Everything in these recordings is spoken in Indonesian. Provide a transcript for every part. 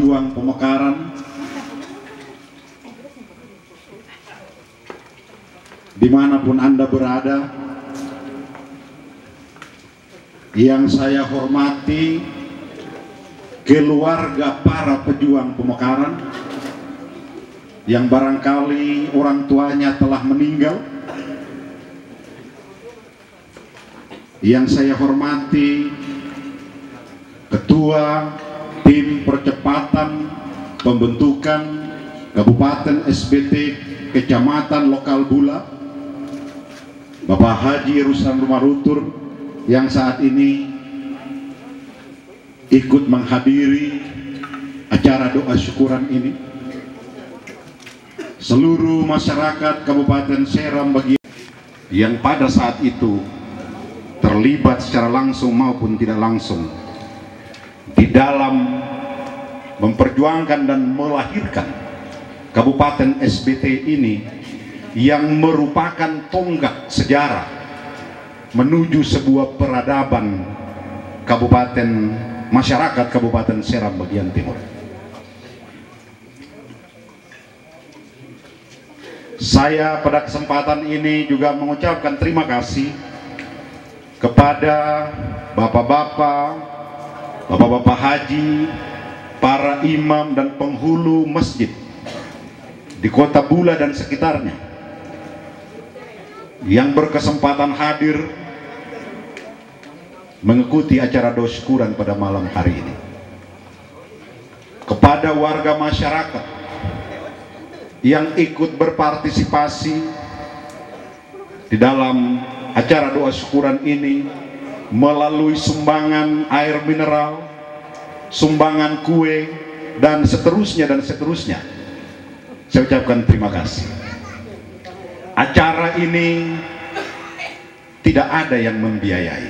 pejuang pemekaran, dimanapun Anda berada, yang saya hormati keluarga para pejuang pemekaran yang barangkali orang tuanya telah meninggal, yang saya hormati Ketua Tim Percepatan Pembentukan Kabupaten SBT Kecamatan Lokal Bula, Bapak Haji Ruslan Rumarutur, yang saat ini ikut menghadiri acara doa syukuran ini, seluruh masyarakat Kabupaten Seram bagian yang pada saat itu terlibat secara langsung maupun tidak langsung di dalam memperjuangkan dan melahirkan Kabupaten SBT ini, yang merupakan tonggak sejarah menuju sebuah peradaban Kabupaten masyarakat Kabupaten Seram bagian timur. Saya pada kesempatan ini juga mengucapkan terima kasih kepada bapak-bapak, bapak-bapak haji, para imam dan penghulu masjid di kota Bula dan sekitarnya yang berkesempatan hadir mengikuti acara doa syukuran pada malam hari ini. Kepada warga masyarakat yang ikut berpartisipasi di dalam acara doa syukuran ini melalui sumbangan air mineral, sumbangan kue, dan seterusnya, saya ucapkan terima kasih. Acara ini tidak ada yang membiayai.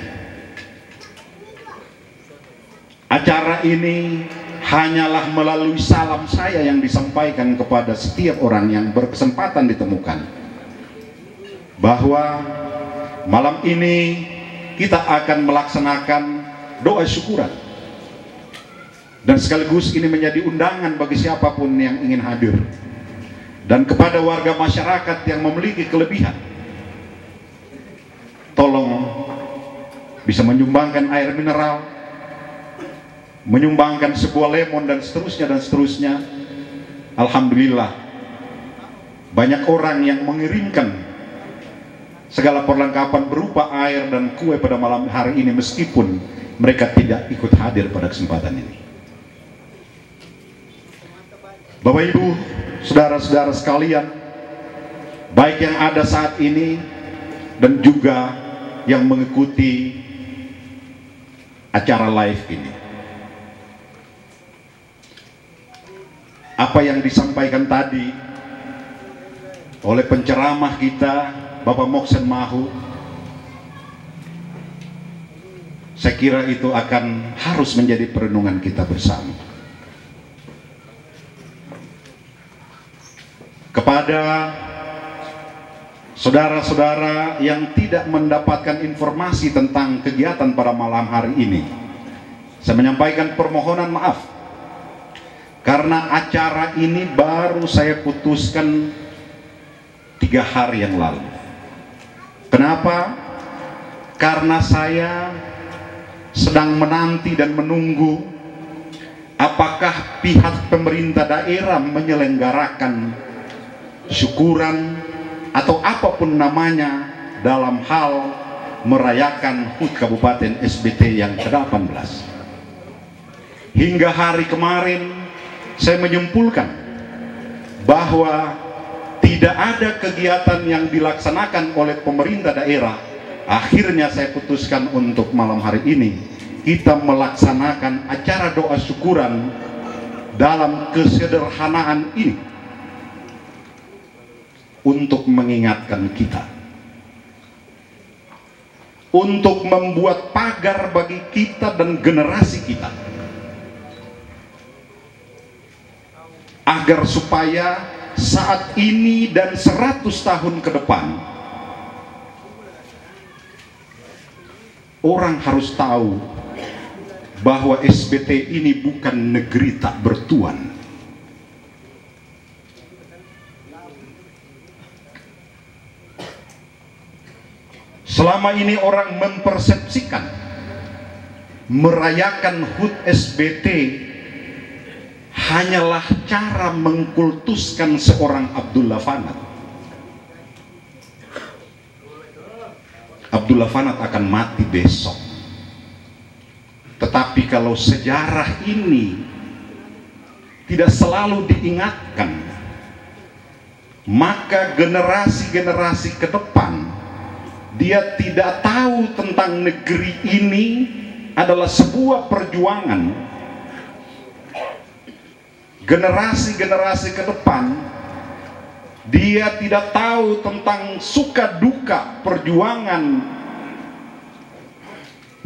Acara ini hanyalah melalui salam saya yang disampaikan kepada setiap orang yang berkesempatan ditemukan, bahwa malam ini kita akan melaksanakan doa syukuran, dan sekaligus ini menjadi undangan bagi siapapun yang ingin hadir. Dan kepada warga masyarakat yang memiliki kelebihan, tolong bisa menyumbangkan air mineral, menyumbangkan sebuah lemon, dan seterusnya. Alhamdulillah, banyak orang yang mengirimkan segala perlengkapan berupa air dan kue pada malam hari ini, meskipun mereka tidak ikut hadir pada kesempatan ini. Bapak Ibu, saudara-saudara sekalian, baik yang ada saat ini dan juga yang mengikuti acara live ini, apa yang disampaikan tadi oleh penceramah kita Bapak Moksen Mahu, saya kira itu akan harus menjadi perenungan kita bersama. Kepada saudara-saudara yang tidak mendapatkan informasi tentang kegiatan pada malam hari ini, saya menyampaikan permohonan maaf, karena acara ini baru saya putuskan 3 hari yang lalu. Kenapa? Karena saya sedang menanti dan menunggu apakah pihak pemerintah daerah menyelenggarakan syukuran atau apapun namanya dalam hal merayakan HUT Kabupaten SBT yang ke-18. Hingga hari kemarin saya menyimpulkan bahwa tidak ada kegiatan yang dilaksanakan oleh pemerintah daerah. Akhirnya saya putuskan untuk malam hari ini kita melaksanakan acara doa syukuran dalam kesederhanaan ini, untuk mengingatkan kita, untuk membuat pagar bagi kita dan generasi kita, agar supaya saat ini dan 100 tahun ke depan orang harus tahu bahwa SBT ini bukan negeri tak bertuan. Selama ini orang mempersepsikan merayakan HUT SBT hanyalah cara mengkultuskan seorang Abdullah Fanat. Abdullah Fanat akan mati besok. Tetapi kalau sejarah ini tidak selalu diingatkan, maka generasi-generasi ke depan dia tidak tahu tentang negeri ini adalah sebuah perjuangan. Generasi-generasi ke depan dia tidak tahu tentang suka duka perjuangan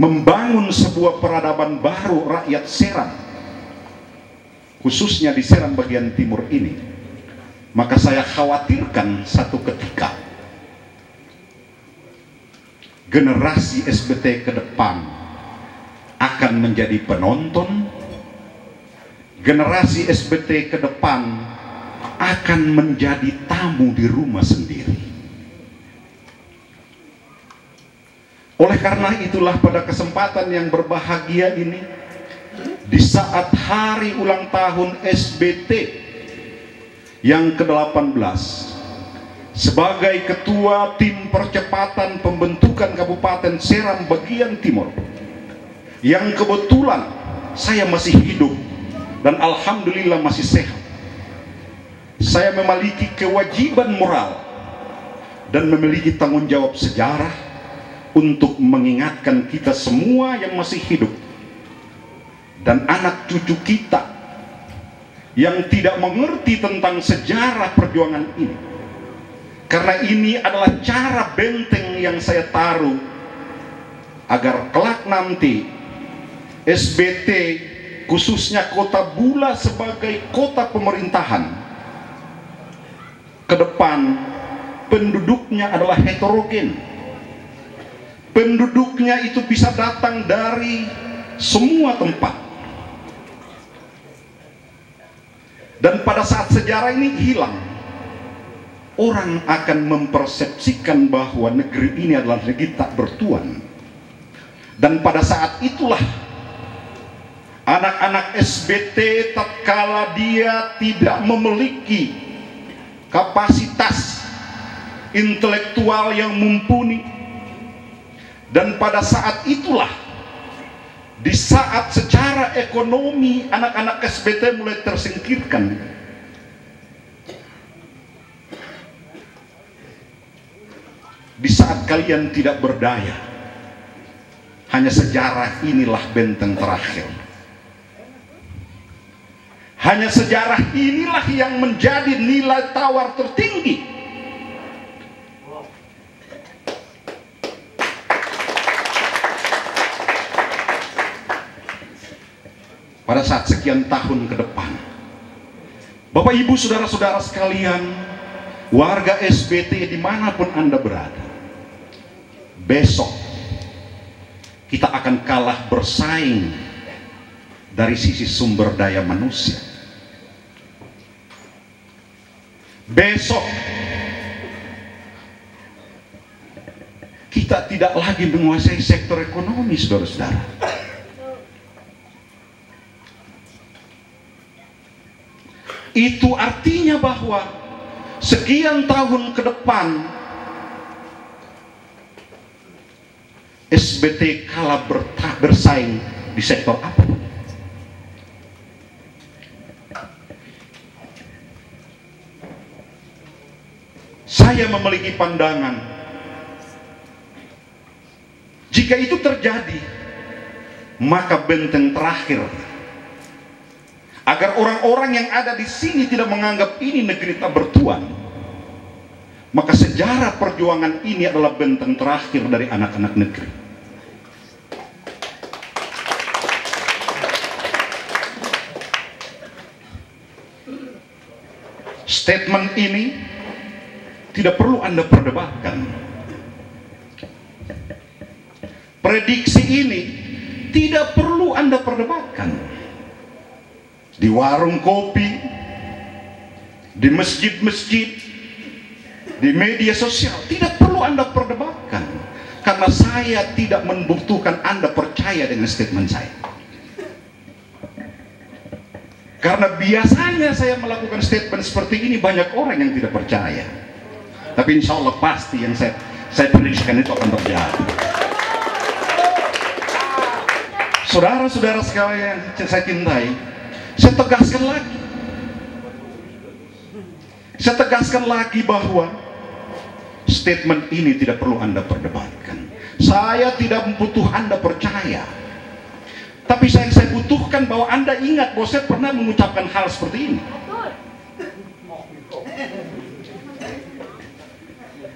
membangun sebuah peradaban baru rakyat Seram, khususnya di Seram bagian timur ini. Maka saya khawatirkan satu ketika generasi SBT ke depan akan menjadi penonton, generasi SBT ke depan akan menjadi tamu di rumah sendiri. Oleh karena itulah pada kesempatan yang berbahagia ini, di saat hari ulang tahun SBT yang ke-18, sebagai ketua tim percepatan pembentukan Kabupaten Seram bagian timur, yang kebetulan saya masih hidup dan alhamdulillah masih sehat, saya memiliki kewajiban moral dan memiliki tanggung jawab sejarah untuk mengingatkan kita semua yang masih hidup dan anak cucu kita yang tidak mengerti tentang sejarah perjuangan ini, karena ini adalah cara benteng yang saya taruh agar kelak nanti SBT khususnya Kota Bula sebagai kota pemerintahan ke depan penduduknya adalah heterogen. Penduduknya itu bisa datang dari semua tempat. Dan pada saat sejarah ini hilang, orang akan mempersepsikan bahwa negeri ini adalah negeri tak bertuan. Dan pada saat itulah anak-anak SBT tatkala dia tidak memiliki kapasitas intelektual yang mumpuni, dan pada saat itulah, di saat secara ekonomi anak-anak SBT mulai tersingkirkan, di saat kalian tidak berdaya, hanya sejarah inilah benteng terakhir. Hanya sejarah inilah yang menjadi nilai tawar tertinggi. Pada saat sekian tahun ke depan, Bapak Ibu saudara-saudara sekalian, warga SBT dimanapun Anda berada, besok kita akan kalah bersaing dari sisi sumber daya manusia. Besok kita tidak lagi menguasai sektor ekonomi, saudara-saudara. Itu artinya bahwa sekian tahun ke depan SBT kalah bersaing di sektor apa? Saya memiliki pandangan, jika itu terjadi, maka benteng terakhir agar orang-orang yang ada di sini tidak menganggap ini negeri tak bertuan, maka sejarah perjuangan ini adalah benteng terakhir dari anak-anak negeri. Statement ini tidak perlu Anda perdebatkan. Prediksi ini tidak perlu perlu Anda perdebatkan. Di warung kopi, di masjid-masjid, di media sosial, tidak perlu Anda perdebatkan. Karena saya tidak membutuhkan Anda percaya dengan statement saya. Karena biasanya saya melakukan statement seperti ini, banyak orang yang tidak percaya. Tapi insya Allah pasti yang saya prediksikan itu akan terjadi. Saudara-saudara sekalian yang saya cintai, saya tegaskan lagi. Saya tegaskan lagi bahwa statement ini tidak perlu Anda perdebatkan. Saya tidak butuh Anda percaya. Tapi saya butuhkan bahwa Anda ingat bahwa saya pernah mengucapkan hal seperti ini.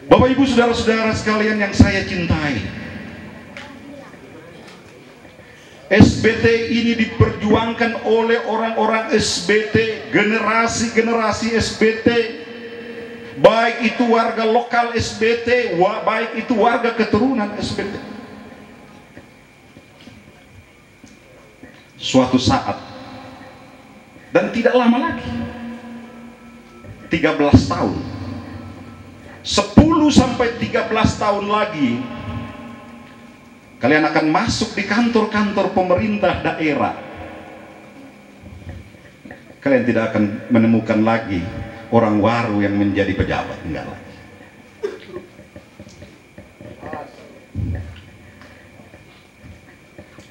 Bapak Ibu saudara-saudara sekalian yang saya cintai, SBT ini diperjuangkan oleh orang-orang SBT, generasi-generasi SBT, baik itu warga lokal SBT, baik itu warga keturunan SBT. Suatu saat, dan tidak lama lagi, 13 tahun, 10 sampai 13 tahun lagi, kalian akan masuk di kantor-kantor pemerintah daerah. Kalian tidak akan menemukan lagi orang waru yang menjadi pejabat, enggak lagi.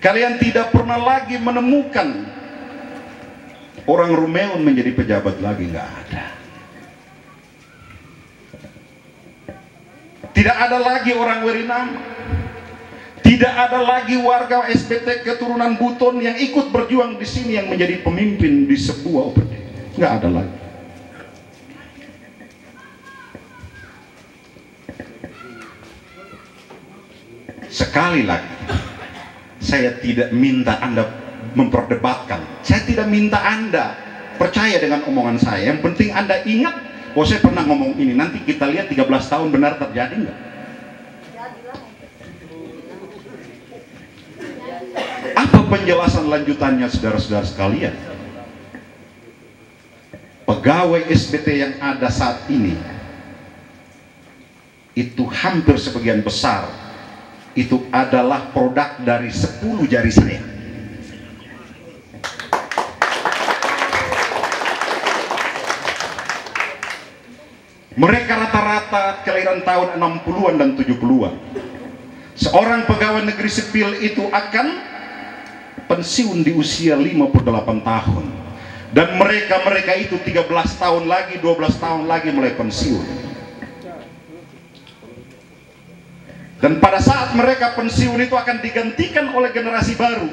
Kalian tidak pernah lagi menemukan orang Rumeon menjadi pejabat lagi, enggak ada. Tidak ada lagi orang Werinama. Tidak ada lagi warga SBT keturunan Buton yang ikut berjuang di sini yang menjadi pemimpin di sebuah OPD. Enggak ada lagi. Sekali lagi, saya tidak minta Anda memperdebatkan. Saya tidak minta Anda percaya dengan omongan saya. Yang penting Anda ingat bahwa saya pernah ngomong ini. Nanti kita lihat 13 tahun benar terjadi enggak? Apa penjelasan lanjutannya saudara-saudara sekalian? Pegawai SBT yang ada saat ini itu hampir sebagian besar itu adalah produk dari 10 jari saya. Mereka rata-rata kelahiran tahun 60-an dan 70-an. Seorang pegawai negeri sipil itu akan pensiun di usia 58 tahun. Dan mereka itu 13 tahun lagi, 12 tahun lagi mulai pensiun. Dan pada saat mereka pensiun itu akan digantikan oleh generasi baru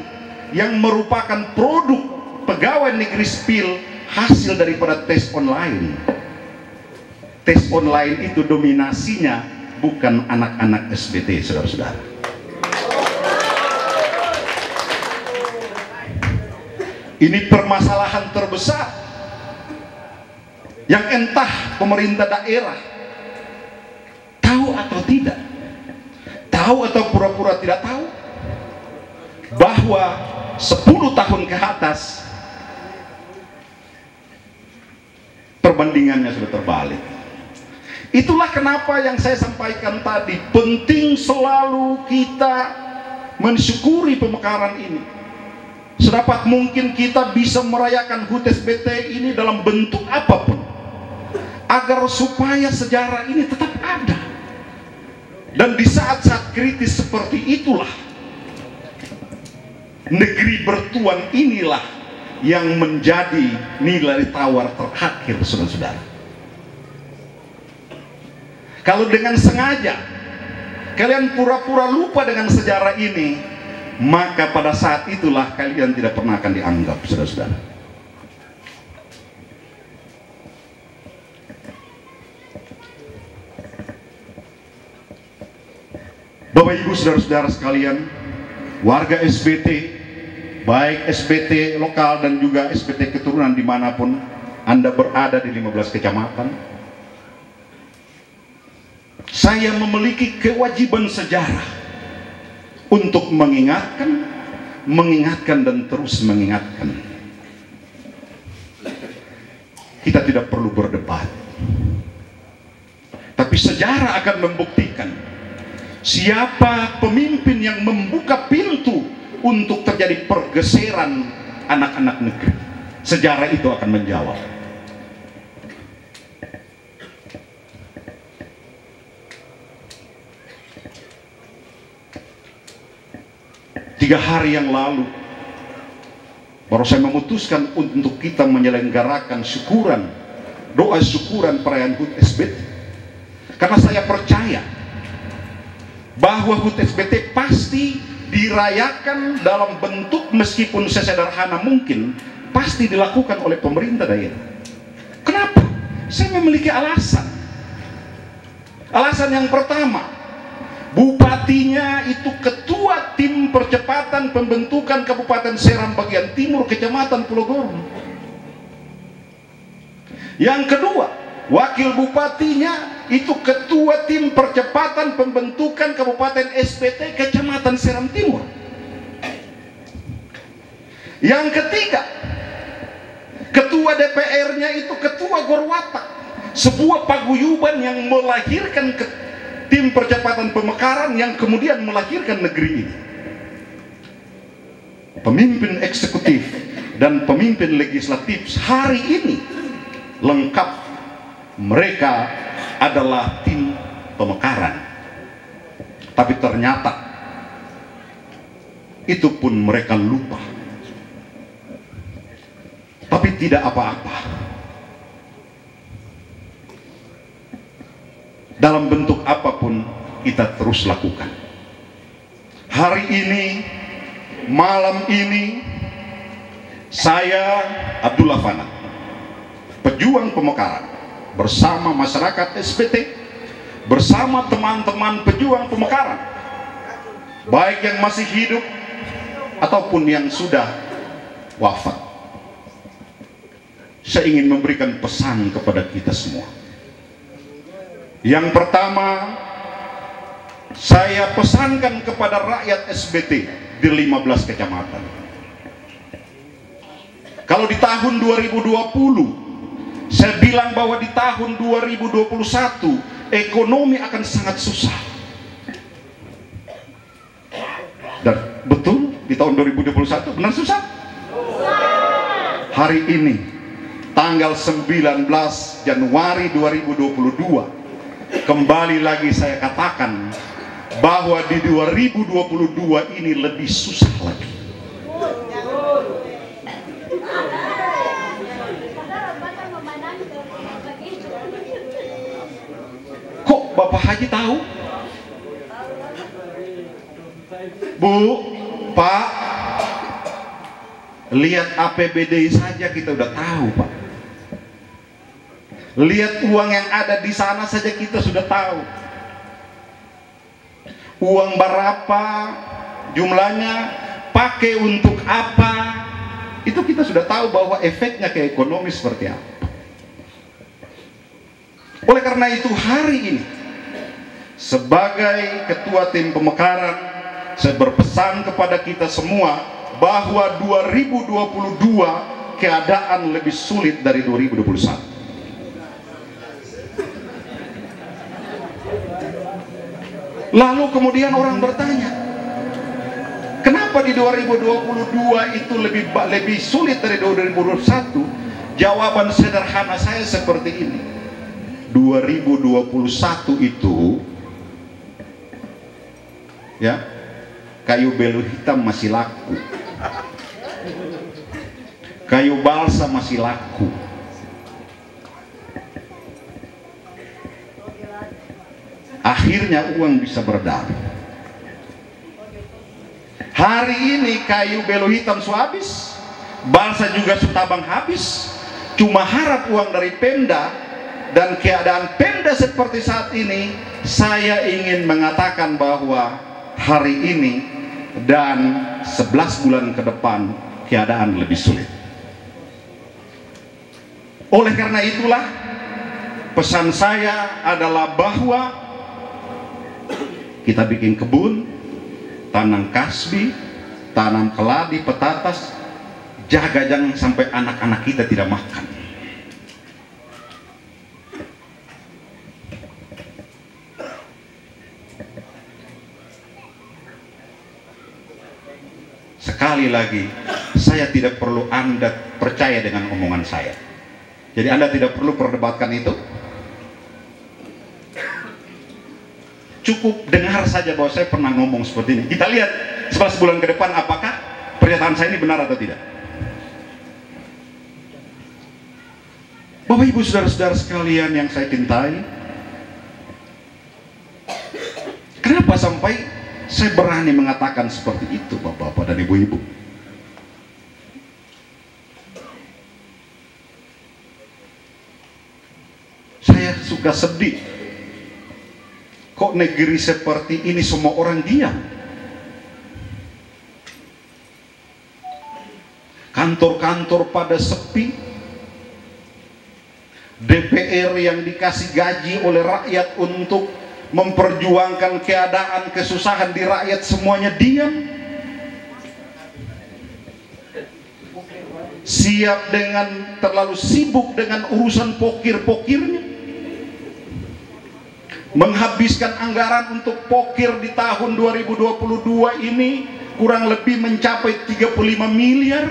yang merupakan produk pegawai negeri sipil hasil daripada tes online. Tes online itu dominasinya bukan anak-anak SBT, saudara-saudara. Ini permasalahan terbesar yang entah pemerintah daerah tahu atau tidak, tahu atau pura-pura tidak tahu, bahwa 10 tahun ke atas perbandingannya sudah terbalik. Itulah kenapa yang saya sampaikan tadi, penting selalu kita mensyukuri pemekaran ini. Sedapat mungkin kita bisa merayakan HUT SBT ini dalam bentuk apapun, agar supaya sejarah ini tetap ada. Dan di saat-saat kritis seperti itulah, negeri bertuan inilah yang menjadi nilai tawar terakhir, saudara-saudara. Kalau dengan sengaja kalian pura-pura lupa dengan sejarah ini, maka pada saat itulah kalian tidak pernah akan dianggap, saudara-saudara. Bapak Ibu saudara-saudara sekalian, warga SBT, baik SBT lokal dan juga SBT keturunan dimanapun Anda berada di 15 kecamatan, saya memiliki kewajiban sejarah untuk mengingatkan, mengingatkan dan terus mengingatkan. Kita tidak perlu berdebat, tapi sejarah akan membuktikan siapa pemimpin yang membuka pintu untuk terjadi pergeseran anak-anak negeri. Sejarah itu akan menjawab. Tiga hari yang lalu baru saya memutuskan untuk kita menyelenggarakan syukuran, doa syukuran perayaan HUT SBT, karena saya percaya bahwa HUT SBT pasti dirayakan dalam bentuk meskipun sesederhana mungkin, pasti dilakukan oleh pemerintah daerah. Kenapa? Saya memiliki alasan. Alasan yang pertama, bupatinya itu ketua tim percepatan pembentukan Kabupaten Seram bagian timur Kecamatan Pulau Gurun. Yang kedua, wakil bupatinya itu ketua tim percepatan pembentukan Kabupaten SPT Kecamatan Seram Timur. Yang ketiga, ketua DPR-nya itu ketua Gorwatak, sebuah paguyuban yang melahirkan tim percepatan pemekaran yang kemudian melahirkan negeri ini. Pemimpin eksekutif dan pemimpin legislatif hari ini lengkap, mereka adalah tim pemekaran. Tapi ternyata itu pun mereka lupa. Tapi tidak apa-apa. Dalam bentuk apapun kita terus lakukan. Hari ini, malam ini, saya Abdullah Fana, pejuang pemekaran, bersama masyarakat SPT, bersama teman-teman pejuang pemekaran, baik yang masih hidup ataupun yang sudah wafat. Saya ingin memberikan pesan kepada kita semua. Yang pertama, saya pesankan kepada rakyat SBT di 15 kecamatan. Kalau di tahun 2020 saya bilang bahwa di tahun 2021 ekonomi akan sangat susah. Dan betul di tahun 2021 benar susah. Hari ini tanggal 19 Januari 2022, kembali lagi saya katakan bahwa di 2022 ini lebih susah lagi. Kok Bapak Haji tahu? Bu, Pak, lihat APBD saja kita udah tahu, Pak. Lihat uang yang ada di sana saja kita sudah tahu. Uang berapa jumlahnya, pakai untuk apa, itu kita sudah tahu bahwa efeknya ke ekonomi seperti apa. Oleh karena itu hari ini sebagai ketua tim pemekaran, saya berpesan kepada kita semua bahwa 2022 keadaan lebih sulit dari 2021. Lalu kemudian orang bertanya, kenapa di 2022 itu lebih sulit dari 2021? Jawaban sederhana saya seperti ini. 2021 itu ya, kayu belu hitam masih laku, kayu balsa masih laku, akhirnya uang bisa beredar. Hari ini kayu belu hitam sudah habis, balsa juga sutabang habis. Cuma harap uang dari Pemda, dan keadaan Pemda seperti saat ini, saya ingin mengatakan bahwa hari ini dan 11 bulan ke depan keadaan lebih sulit. Oleh karena itulah pesan saya adalah bahwa kita bikin kebun, tanam kasbi, tanam keladi, petatas, jaga jangan sampai anak-anak kita tidak makan. Sekali lagi, saya tidak perlu Anda percaya dengan omongan saya. Jadi Anda tidak perlu perdebatkan itu. Cukup dengar saja bahwa saya pernah ngomong seperti ini. Kita lihat 11 bulan ke depan apakah pernyataan saya ini benar atau tidak. Bapak Ibu saudara-saudara sekalian yang saya cintai, kenapa sampai saya berani mengatakan seperti itu, Bapak-bapak dan Ibu-ibu? Saya suka sedih. Kok negeri seperti ini semua orang diam? Kantor-kantor pada sepi, DPR yang dikasih gaji oleh rakyat untuk memperjuangkan keadaan kesusahan di rakyat semuanya diam. Siap dengan terlalu sibuk dengan urusan pokir-pokirnya, menghabiskan anggaran untuk pokir di tahun 2022 ini kurang lebih mencapai 35 miliar.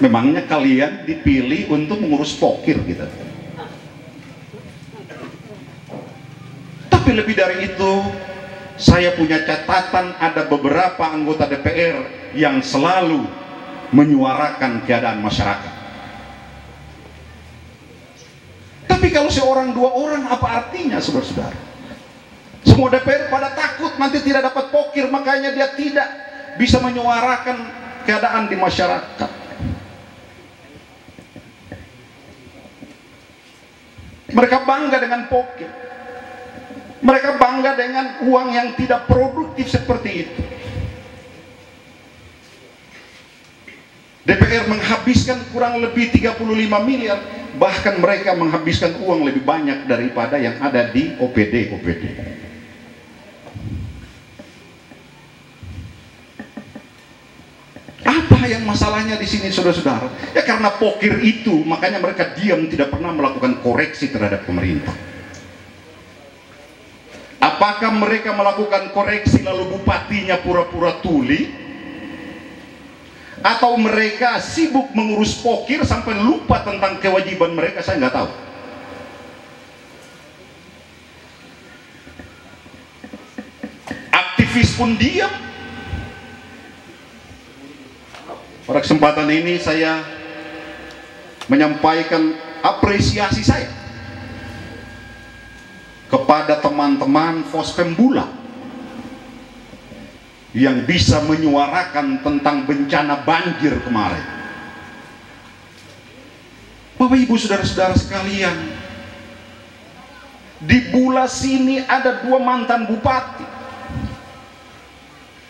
Memangnya kalian dipilih untuk mengurus pokir gitu? Tapi lebih dari itu, saya punya catatan, ada beberapa anggota DPR yang selalu menyuarakan keadaan masyarakat. Tapi kalau seorang dua orang apa artinya, saudara-saudara? Semua DPR pada takut nanti tidak dapat pokir, makanya dia tidak bisa menyuarakan keadaan di masyarakat. Mereka bangga dengan pokir. Mereka bangga dengan uang yang tidak produktif seperti itu. DPR menghabiskan kurang lebih 35 miliar. Bahkan mereka menghabiskan uang lebih banyak daripada yang ada di OPD. Apa yang masalahnya di sini, saudara-saudara? Ya karena pokir itu, makanya mereka diam, tidak pernah melakukan koreksi terhadap pemerintah. Apakah mereka melakukan koreksi lalu bupatinya pura-pura tuli? Atau mereka sibuk mengurus pokir sampai lupa tentang kewajiban mereka? Saya nggak tahu. Aktivis pun diam. Pada kesempatan ini saya menyampaikan apresiasi saya kepada teman-teman Fospembula yang bisa menyuarakan tentang bencana banjir kemarin. Bapak Ibu saudara-saudara sekalian, di Bula sini ada 2 mantan bupati,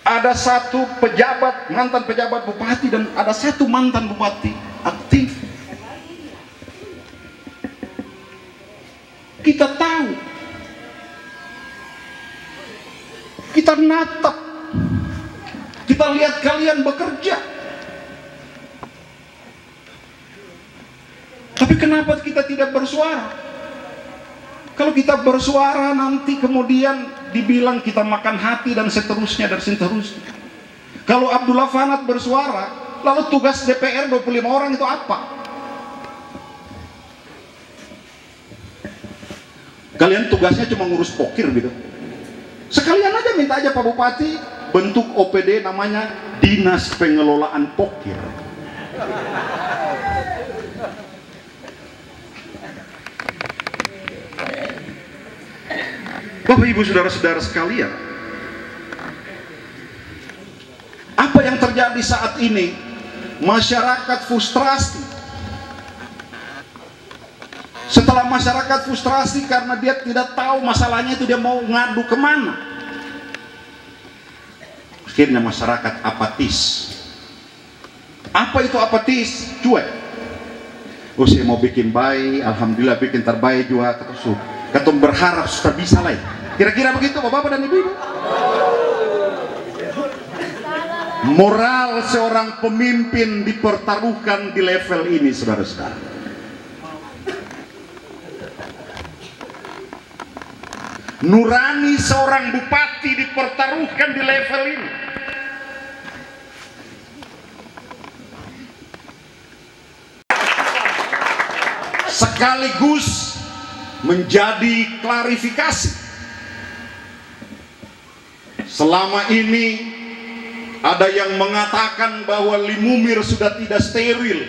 ada 1 pejabat, mantan pejabat bupati, dan ada 1 mantan bupati aktif. Kita tahu, kita natap, kita lihat kalian bekerja. Tapi kenapa kita tidak bersuara? Kalau kita bersuara nanti kemudian dibilang kita makan hati dan seterusnya dan seterusnya. Kalau Abdullah Fanat bersuara, lalu tugas DPR 25 orang itu apa? Kalian tugasnya cuma ngurus pokir gitu. Sekalian aja minta aja Pak Bupati bentuk OPD namanya Dinas Pengelolaan Pokir. Bapak Ibu saudara-saudara sekalian, apa yang terjadi saat ini? Masyarakat frustrasi. Setelah masyarakat frustrasi karena dia tidak tahu masalahnya itu, dia mau ngadu kemana? Akhirnya masyarakat apatis. Apa itu apatis? Cuek. Oh, saya mau bikin baik, alhamdulillah bikin terbaik juga. Ketum berharap sudah bisa lah. Kira-kira begitu Bapak-bapak dan Ibu-ibu. Moral seorang pemimpin dipertaruhkan di level ini, saudara-saudara. Nurani seorang bupati dipertaruhkan di level ini. Sekaligus menjadi klarifikasi. Selama ini ada yang mengatakan bahwa Limumir sudah tidak steril.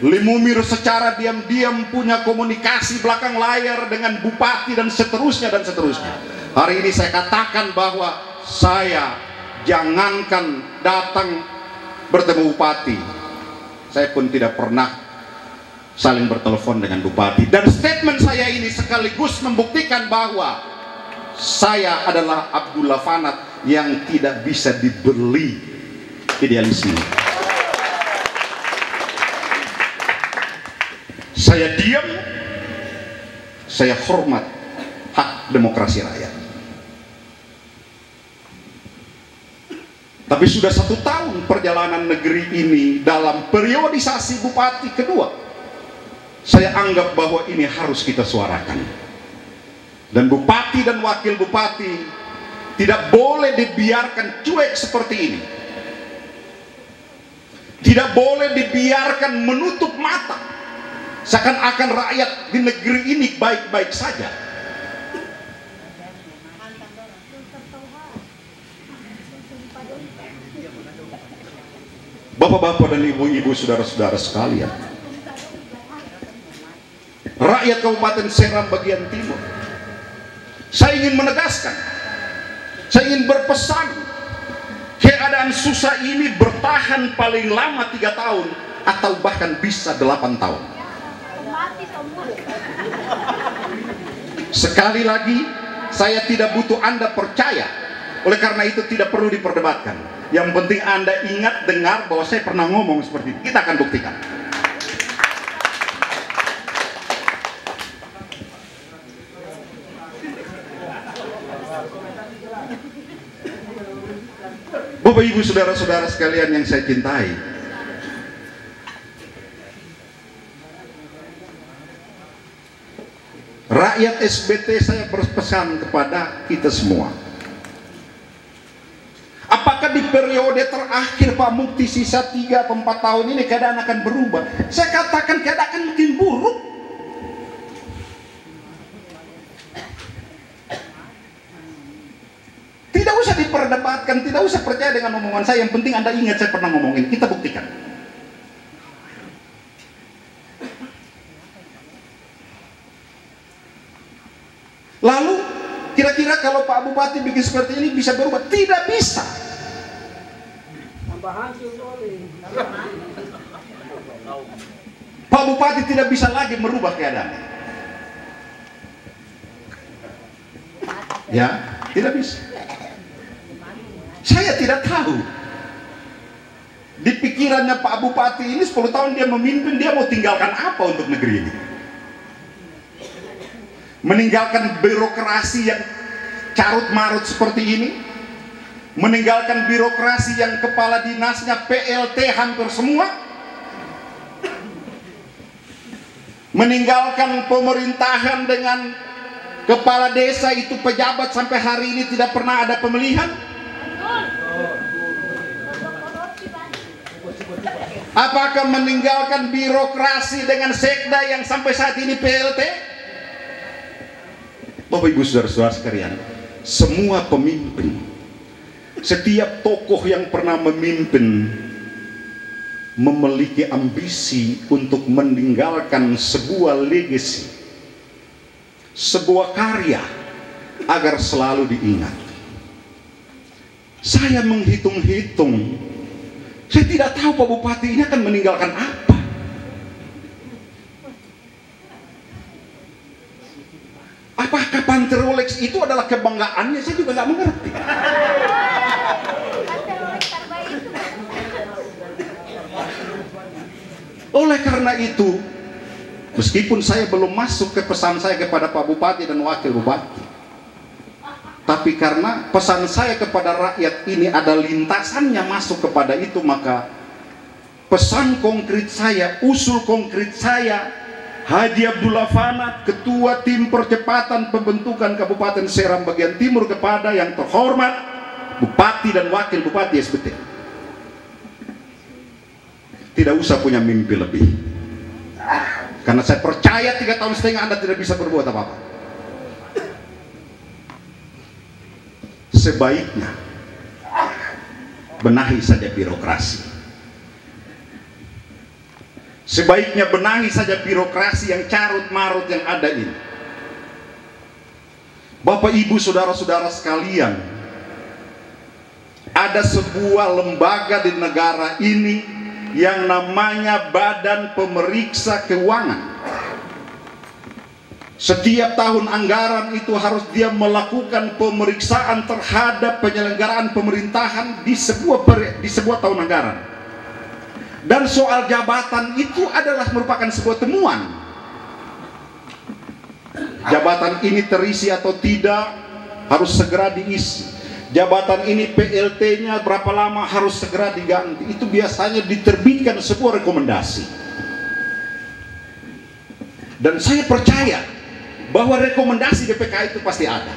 Limumir secara diam-diam punya komunikasi belakang layar dengan bupati dan seterusnya dan seterusnya. Hari ini saya katakan bahwa saya jangankan datang bertemu bupati, saya pun tidak pernah saling bertelepon dengan bupati. Dan statement saya ini sekaligus membuktikan bahwa saya adalah Abdullah Fanat yang tidak bisa dibeli idealisme. Saya diam, saya hormat hak demokrasi rakyat. Tapi sudah 1 tahun perjalanan negeri ini dalam periodisasi bupati kedua, saya anggap bahwa ini harus kita suarakan. Dan bupati dan wakil bupati tidak boleh dibiarkan cuek seperti ini. Tidak boleh dibiarkan menutup mata, seakan-akan rakyat di negeri ini baik-baik saja. Bapak-bapak dan ibu-ibu, saudara-saudara sekalian, rakyat Kabupaten Seram bagian timur, saya ingin menegaskan, saya ingin berpesan, keadaan susah ini bertahan paling lama 3 tahun atau bahkan bisa 8 tahun. Sekali lagi, saya tidak butuh Anda percaya, oleh karena itu tidak perlu diperdebatkan. Yang penting Anda ingat, dengar bahwa saya pernah ngomong seperti itu. Kita akan buktikan. Bapak Ibu saudara-saudara sekalian yang saya cintai, rakyat SBT, saya berpesan kepada kita semua. Apakah di periode terakhir Pak Mukti sisa 3 atau 4 tahun ini keadaan akan berubah? Saya katakan keadaan akan makin buruk. Tidak usah diperdebatkan, tidak usah percaya dengan omongan saya. Yang penting Anda ingat saya pernah ngomongin. Kita buktikan. Lalu kira-kira kalau Pak Bupati bikin seperti ini bisa berubah? Tidak bisa. Pak Bupati tidak bisa lagi merubah keadaan. Ya, tidak bisa. Saya tidak tahu di pikirannya Pak Bupati ini 10 tahun dia memimpin, dia mau tinggalkan apa untuk negeri ini? Meninggalkan birokrasi yang carut marut seperti ini, meninggalkan birokrasi yang kepala dinasnya PLT hampir semua, meninggalkan pemerintahan dengan kepala desa itu pejabat sampai hari ini tidak pernah ada pemilihan. Apakah meninggalkan birokrasi dengan sekda yang sampai saat ini PLT? Bapak Ibu saudara-saudara sekalian, semua pemimpin, setiap tokoh yang pernah memimpin memiliki ambisi untuk meninggalkan sebuah legacy, sebuah karya agar selalu diingat. Saya menghitung-hitung, saya tidak tahu Pak Bupati ini akan meninggalkan apa. Apakah pantai Rolex itu adalah kebanggaannya? Saya juga nggak mengerti. Oleh karena itu, meskipun saya belum masuk ke pesan saya kepada Pak Bupati dan Wakil Bupati, Tapi karena pesan saya kepada rakyat ini ada lintasannya masuk kepada itu, maka pesan konkret saya, usul konkret saya, Haji Abdullah Fanat, Ketua Tim Percepatan Pembentukan Kabupaten Seram bagian Timur, kepada yang terhormat Bupati dan Wakil Bupati SBT. Tidak usah punya mimpi lebih, karena saya percaya 3,5 tahun Anda tidak bisa berbuat apa-apa. Sebaiknya benahi saja birokrasi. Sebaiknya benahi saja birokrasi yang carut marut yang ada ini. Bapak Ibu saudara-saudara sekalian, ada sebuah lembaga di negara ini yang namanya Badan Pemeriksa Keuangan. Setiap tahun anggaran itu harus dia melakukan pemeriksaan terhadap penyelenggaraan pemerintahan di sebuah tahun anggaran. Dan soal jabatan itu adalah merupakan sebuah temuan. Jabatan ini terisi atau tidak harus segera diisi. Jabatan ini PLT-nya berapa lama harus segera diganti. Itu biasanya diterbitkan sebuah rekomendasi. Dan saya percaya bahwa rekomendasi BPK itu pasti ada.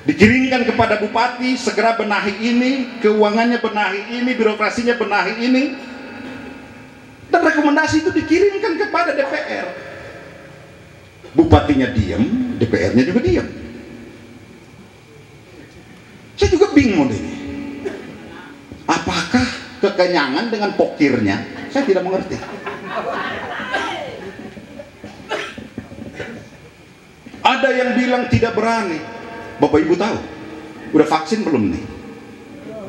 Dikirimkan kepada bupati, segera benahi ini, keuangannya benahi ini, birokrasinya benahi ini. Dan rekomendasi itu dikirimkan kepada DPR. Bupatinya diam, DPR-nya juga diam. Saya juga bingung ini. Apakah kekenyangan dengan pokirnya? Saya tidak mengerti. Ada yang bilang tidak berani. Bapak Ibu tahu, udah vaksin belum nih?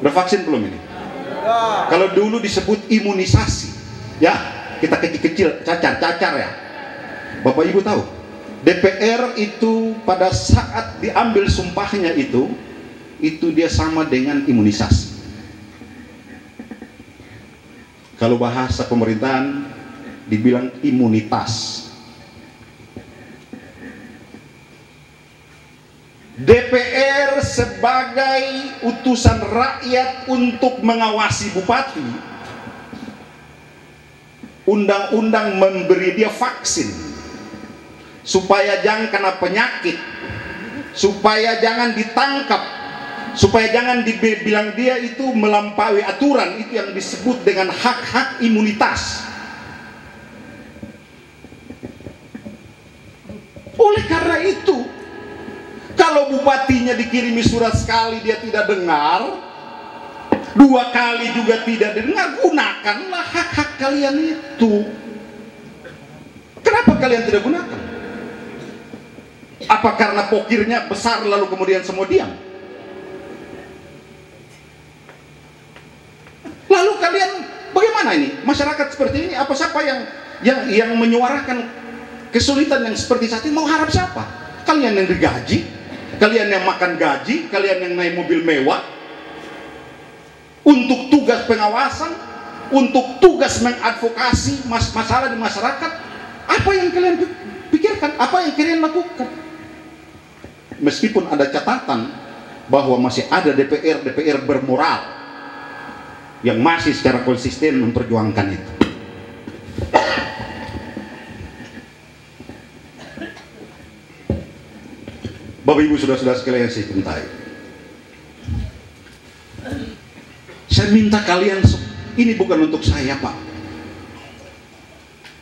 Udah vaksin belum ini? Kalau dulu disebut imunisasi, ya kita kecil-kecil cacar ya. Bapak Ibu tahu, DPR itu pada saat diambil sumpahnya itu dia sama dengan imunisasi. Kalau bahasa pemerintahan dibilang imunitas. DPR sebagai utusan rakyat untuk mengawasi bupati, undang-undang memberi dia vaksin supaya jangan kena penyakit, supaya jangan ditangkap, supaya jangan dibilang dia itu melampaui aturan. Itu yang disebut dengan hak-hak imunitas. Oleh karena itu, kalau bupatinya dikirimi surat sekali dia tidak dengar, 2 kali juga tidak didengar, gunakanlah hak-hak kalian itu. Kenapa kalian tidak gunakan? Apa karena pokirnya besar lalu kemudian semua diam? Lalu kalian bagaimana ini? Masyarakat seperti ini, apa siapa yang menyuarakan kesulitan yang seperti saat ini? Mau harap siapa? Kalian yang digaji, kalian yang makan gaji, kalian yang naik mobil mewah, untuk tugas pengawasan, untuk tugas mengadvokasi masalah di masyarakat. Apa yang kalian pikirkan? Apa yang kalian lakukan? Meskipun ada catatan bahwa masih ada DPR bermoral yang masih secara konsisten memperjuangkan itu. Bapak Ibu saudara-saudara sekalian yang saya cintai, saya minta kalian, ini bukan untuk saya Pak,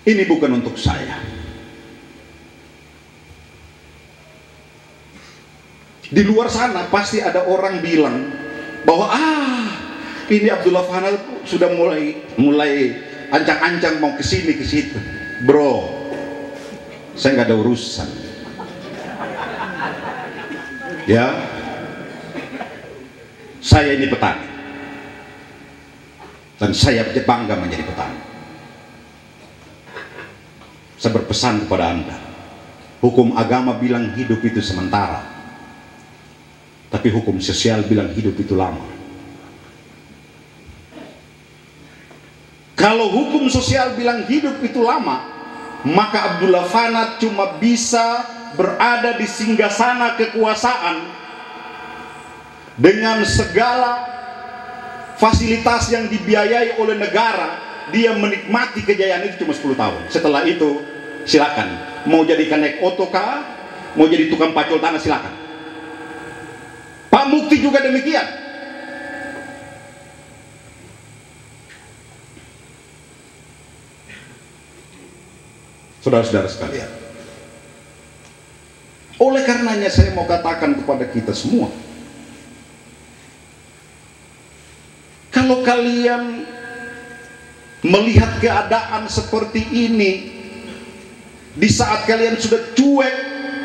ini bukan untuk saya. Di luar sana pasti ada orang bilang bahwa ini Abdullah Fanat sudah mulai ancang-ancang mau kesini ke situ. Bro, saya nggak ada urusan. Ya, saya ini petani dan saya bangga menjadi petani. Saya berpesan kepada Anda, hukum agama bilang hidup itu sementara, tapi hukum sosial bilang hidup itu lama. Kalau hukum sosial bilang hidup itu lama, maka Abdullah Fanat cuma bisa berada di singgasana kekuasaan dengan segala fasilitas yang dibiayai oleh negara, dia menikmati kejayaan itu cuma 10 tahun. Setelah itu silakan, mau jadi naik otoka, mau jadi tukang pacul tanah, silakan. Pak Mukti juga demikian. Saudara-saudara sekalian, oleh karenanya saya mau katakan kepada kita semua, kalau kalian melihat keadaan seperti ini, di saat kalian sudah cuek,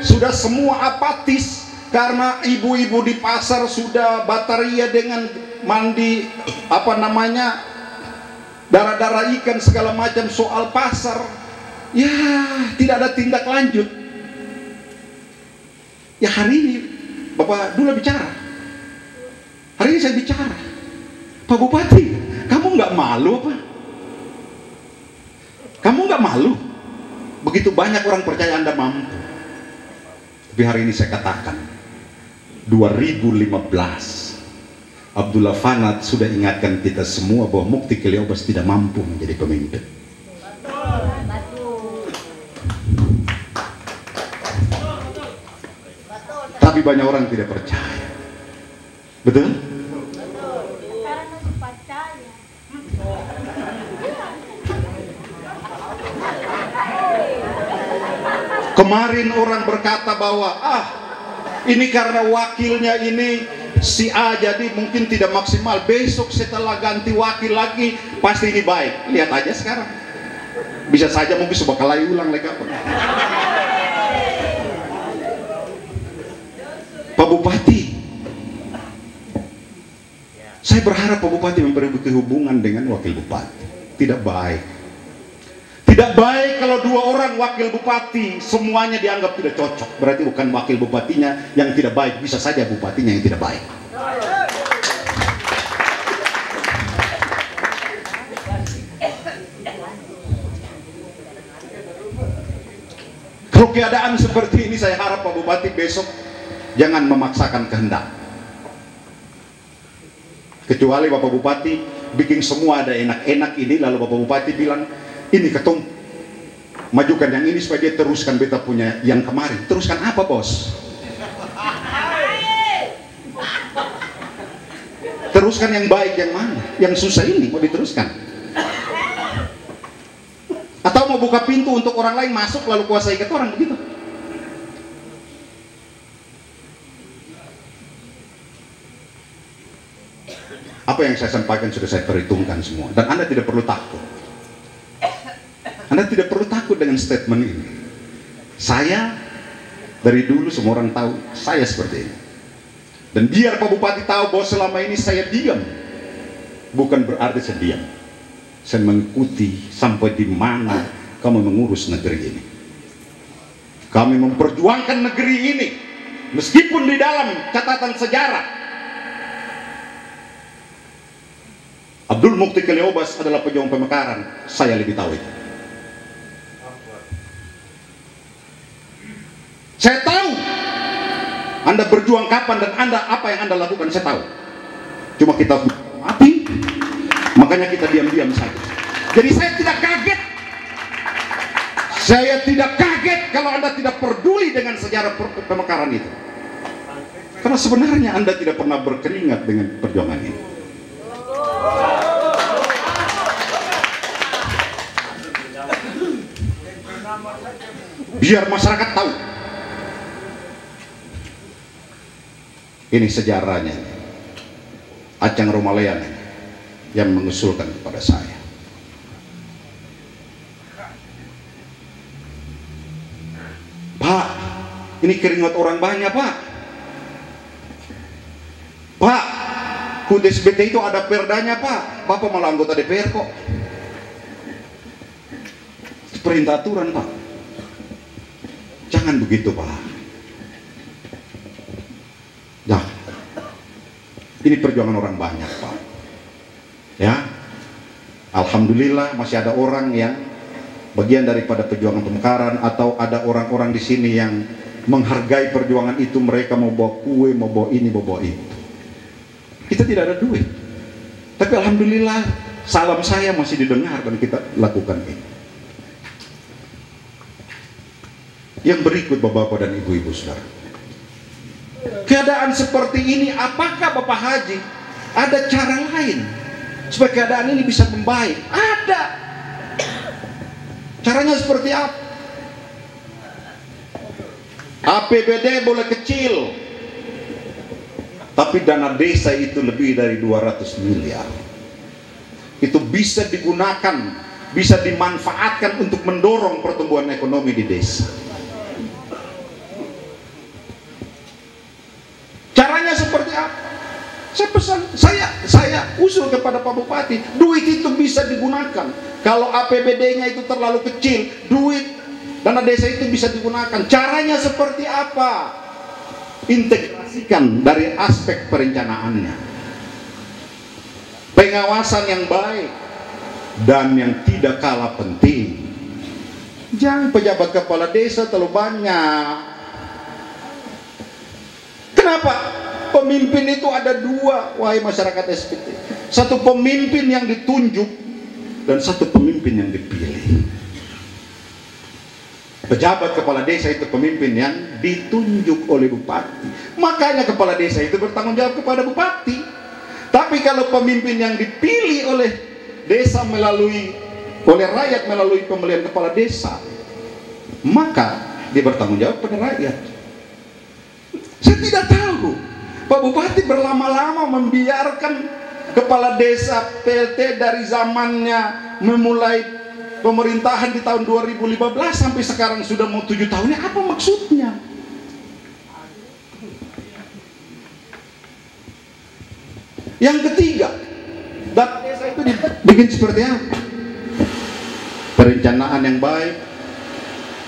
sudah semua apatis, karena ibu-ibu di pasar sudah bataria dengan mandi darah-darah ikan segala macam soal pasar, ya tidak ada tindak lanjut. Ya hari ini Bapak Dula bicara, hari ini saya bicara, Pak Bupati, kamu nggak malu apa? Kamu nggak malu? Begitu banyak orang percaya Anda mampu. Tapi hari ini saya katakan, 2015 Abdullah Fanat sudah ingatkan kita semua bahwa Mukti Kaliobas tidak mampu menjadi pemimpin. Tapi banyak orang tidak percaya. Betul? Kemarin orang berkata bahwa ini karena wakilnya ini si A, jadi mungkin tidak maksimal. Besok setelah ganti wakil lagi pasti ini baik. Lihat aja sekarang, bisa saja mungkin sebuah kali ulang lagi apa. Pak Bupati, saya berharap Pak Bupati memperbaiki hubungan dengan wakil bupati. Tidak baik. Tidak baik kalau dua orang wakil bupati semuanya dianggap tidak cocok. Berarti bukan wakil bupatinya yang tidak baik, bisa saja bupatinya yang tidak baik. Kalau keadaan seperti ini, saya harap Pak Bupati besok jangan memaksakan kehendak. Kecuali Bapak Bupati bikin semua ada enak-enak ini, lalu Bapak Bupati bilang, ini ketum, majukan yang ini supaya dia teruskan beta punya yang kemarin. Teruskan apa, bos? Teruskan yang baik yang mana? Yang susah ini mau diteruskan? Atau mau buka pintu untuk orang lain masuk lalu kuasai ke orang begitu? Apa yang saya sampaikan sudah saya perhitungkan semua, dan Anda tidak perlu takut. Anda tidak perlu takut dengan statement ini. Saya dari dulu semua orang tahu saya seperti ini. Dan biar Pak Bupati tahu bahwa selama ini saya diam, bukan berarti saya diam. Saya mengikuti sampai di mana kamu mengurus negeri ini. Kami memperjuangkan negeri ini, meskipun di dalam catatan sejarah Abdul Mukti Kaliobas adalah pejuang pemekaran, saya lebih tahu itu. Saya tahu Anda berjuang kapan dan apa yang Anda lakukan, saya tahu. Cuma kita mati, makanya kita diam-diam saja. Jadi saya tidak kaget. Saya tidak kaget kalau Anda tidak peduli dengan sejarah pemekaran itu. Karena sebenarnya Anda tidak pernah berkeringat dengan perjuangan ini. Biar masyarakat tahu. Ini sejarahnya, Acang Romalean yang mengusulkan kepada saya. Pak, ini keringat orang banyak, Pak. Pak, KUDES BT itu ada perdanya, Pak. Bapak malah anggota DPR kok. Perintah aturan, Pak. Jangan begitu, Pak. Nah, ini perjuangan orang banyak, Pak. Ya, alhamdulillah masih ada orang yang bagian daripada perjuangan pemekaran, atau ada orang-orang di sini yang menghargai perjuangan itu. Mereka mau bawa kue, mau bawa ini, mau bawa itu. Kita tidak ada duit. Tapi alhamdulillah salam saya masih didengar dan kita lakukan ini. Yang berikut Bapak-bapak dan Ibu-ibu saudara. Keadaan seperti ini, apakah Bapak Haji ada cara lain supaya keadaan ini bisa membaik? Ada. Caranya seperti apa? APBD boleh kecil, tapi dana desa itu lebih dari 200 miliar. Itu bisa digunakan, bisa dimanfaatkan untuk mendorong pertumbuhan ekonomi di desa. Caranya seperti apa? Saya pesan, saya usul kepada Pak Bupati, duit itu bisa digunakan. Kalau APBD-nya itu terlalu kecil, duit dana desa itu bisa digunakan. Caranya seperti apa? Integrasikan dari aspek perencanaannya, pengawasan yang baik, dan yang tidak kalah penting, jangan pejabat kepala desa terlalu banyak. Kenapa? Pemimpin itu ada dua, wahai masyarakat SPT. Satu pemimpin yang ditunjuk dan satu pemimpin yang dipilih. Pejabat kepala desa itu pemimpin yang ditunjuk oleh bupati. Makanya kepala desa itu bertanggung jawab kepada bupati. Tapi kalau pemimpin yang dipilih oleh desa oleh rakyat melalui pemilihan kepala desa, maka dia bertanggung jawab pada rakyat. Saya tidak tahu Pak Bupati berlama-lama membiarkan kepala desa PLT dari zamannya memulai pemerintahan di tahun 2015 sampai sekarang sudah mau 7 tahunnya. Apa maksudnya? Yang ketiga, dana desa itu dibikin seperti apa? Perencanaan yang baik,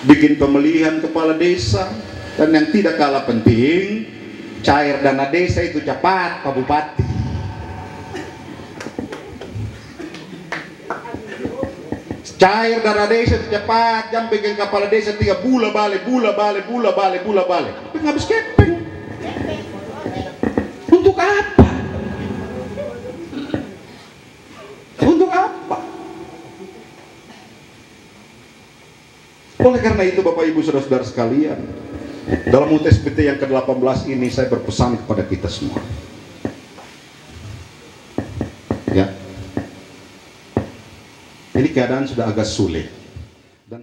bikin pemilihan kepala desa, dan yang tidak kalah penting, cair dana desa itu cepat Pak Bupati. Cair dana desa cepat, jam bikin kepala desa 3 bulan balik. Tapi habis kepeng. Untuk apa? Untuk apa? Oleh karena itu Bapak Ibu Saudara-saudara sekalian, dalam HUT SPT yang ke-18 ini saya berpesan kepada kita semua. Ya. Ini keadaan sudah agak sulit. Dan